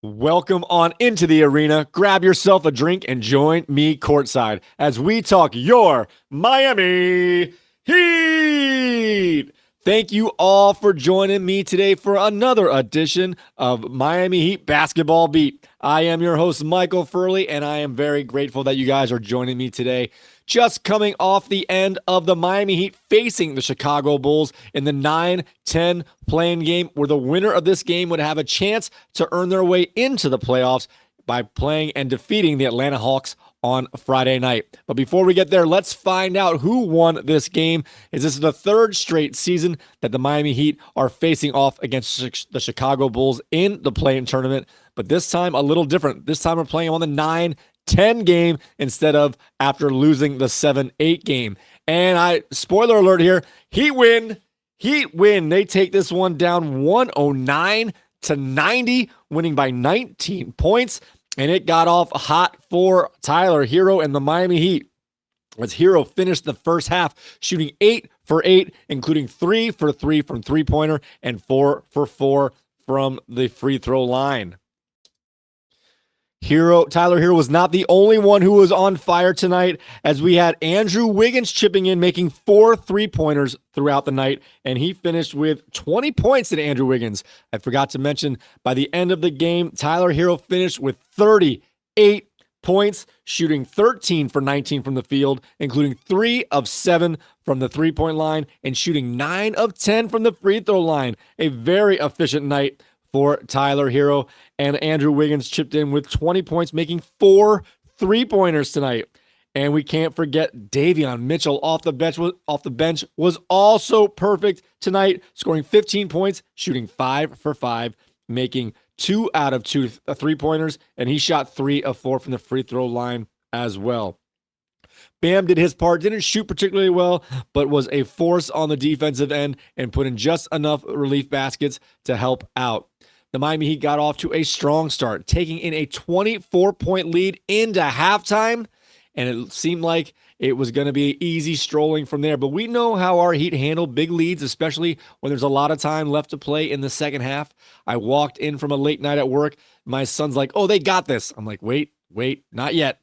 Welcome on into the arena. Grab yourself a drink and join me courtside as we talk your Miami Heat. Thank you all for joining me today for another edition of Miami Heat Basketball Beat. I am your host, Michael Furley, and I am very grateful that you guys are joining me today. Just coming off the end of the Miami Heat facing the Chicago Bulls in the 9-10 playing game, where the winner of this game would have a chance to earn their way into the playoffs by playing and defeating the Atlanta Hawks on Friday night. But before we get there, let's find out who won this game. This is the third straight season that the Miami Heat are facing off against the Chicago Bulls in the play-in tournament. But this time, a little different. This time, we're playing on the 9-10 game instead of after losing the 7-8 game. And spoiler alert here, Heat win. They take this one down 109-90, winning by 19 points. And it got off hot for Tyler Herro and the Miami Heat, as Herro finished the first half shooting 8 for 8, including 3 for 3 from three-pointer and 4 for 4 from the free throw line. Tyler Herro was not the only one who was on fire tonight, as we had Andrew Wiggins chipping in, making 4 3-pointers throughout the night, and he finished with 20 points in Andrew Wiggins. I forgot to mention, by the end of the game, Tyler Herro finished with 38 points, shooting 13 for 19 from the field, including 3 of 7 from the three-point line, and shooting 9 of 10 from the free throw line. A very efficient night for Tyler Herro, and Andrew Wiggins chipped in with 20 points, making 4 3-pointers tonight. And we can't forget Davion Mitchell off the bench was also perfect tonight, scoring 15 points, shooting 5 for 5, making 2 out of 2 3-pointers, and he shot 3 of 4 from the free throw line as well. Bam did his part, didn't shoot particularly well, but was a force on the defensive end and put in just enough relief baskets to help out. The Miami Heat got off to a strong start, taking in a 24-point lead into halftime, and it seemed like it was going to be easy strolling from there. But we know how our Heat handle big leads, especially when there's a lot of time left to play in the second half. I walked in from a late night at work. My son's like, "Oh, they got this." I'm like, wait, not yet.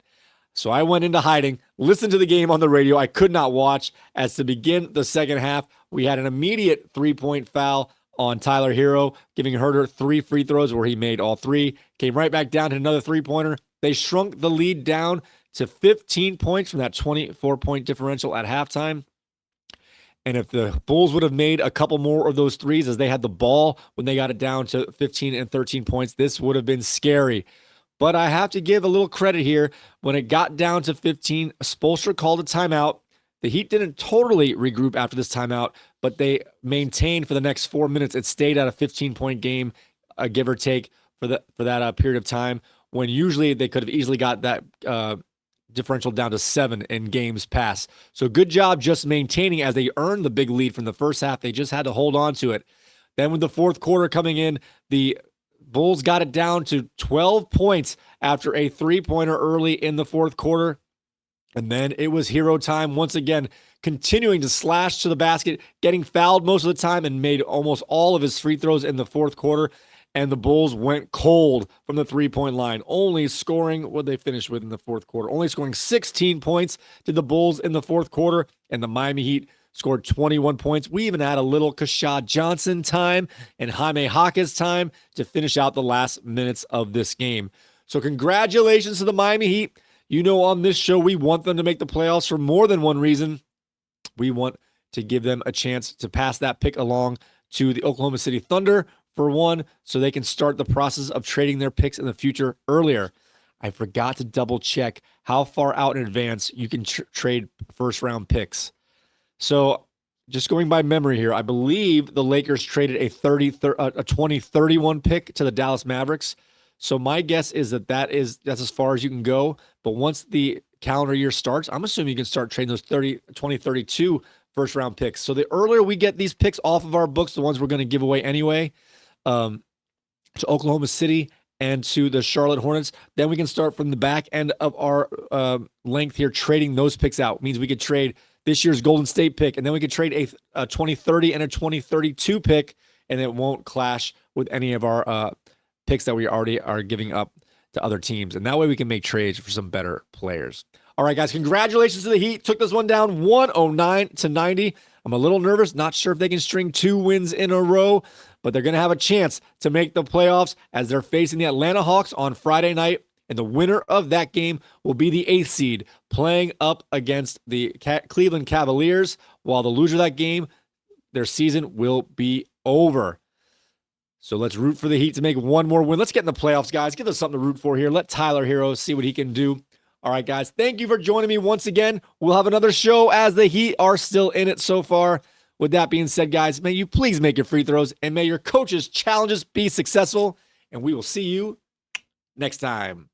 So I went into hiding, listened to the game on the radio. I could not watch, as to begin the second half, we had an immediate 3-point foul on Tyler Herro, giving Herder 3 free throws where he made all 3. Came right back down to another 3-pointer. They shrunk the lead down to 15 points from that 24-point differential at halftime. And if the Bulls would have made a couple more of those threes as they had the ball when they got it down to 15 and 13 points, this would have been scary. But I have to give a little credit here. When it got down to 15, Spoelstra called a timeout. The Heat didn't totally regroup after this timeout, but they maintained for the next 4 minutes. It stayed at a 15-point game, give or take, for that period of time, when usually they could have easily got that differential down to 7 in games past. So good job just maintaining as they earned the big lead from the first half. They just had to hold on to it. Then with the fourth quarter coming in, the Bulls got it down to 12 points after a 3-pointer early in the fourth quarter. And then it was Herro time once again, continuing to slash to the basket, getting fouled most of the time, and made almost all of his free throws in the fourth quarter. And the Bulls went cold from the 3-point line, only scoring what they finished with in the fourth quarter. Only scoring 16 points did the Bulls in the fourth quarter, and the Miami Heat scored 21 points. We even had a little Kashad Johnson time and Jaime Jaquez time to finish out the last minutes of this game. So congratulations to the Miami Heat. You know, on this show, we want them to make the playoffs for more than one reason. We want to give them a chance to pass that pick along to the Oklahoma City Thunder, for one, so they can start the process of trading their picks in the future earlier. I forgot to double check how far out in advance you can trade first-round picks. So just going by memory here, I believe the Lakers traded a 2031 pick to the Dallas Mavericks. So my guess is that's as far as you can go. But once the calendar year starts, I'm assuming you can start trading those 2032 first-round picks. So the earlier we get these picks off of our books, the ones we're going to give away anyway, to Oklahoma City and to the Charlotte Hornets, then we can start from the back end of our length here, trading those picks out. It means we could trade this year's Golden State pick, and then we could trade a 2030 and a 2032 pick, and it won't clash with any of our picks that we already are giving up to other teams. And that way we can make trades for some better players. All right, guys, congratulations to the Heat. Took this one down 109-90. I'm a little nervous, not sure if they can string 2 wins in a row, but they're going to have a chance to make the playoffs as they're facing the Atlanta Hawks on Friday night. And the winner of that game will be the 8th seed playing up against the Cleveland Cavaliers, while the loser of that game, their season will be over. So let's root for the Heat to make one more win. Let's get in the playoffs, guys. Give us something to root for here. Let Tyler Herro see what he can do. All right, guys, thank you for joining me once again. We'll have another show as the Heat are still in it so far. With that being said, guys, may you please make your free throws and may your coaches' challenges be successful. And we will see you next time.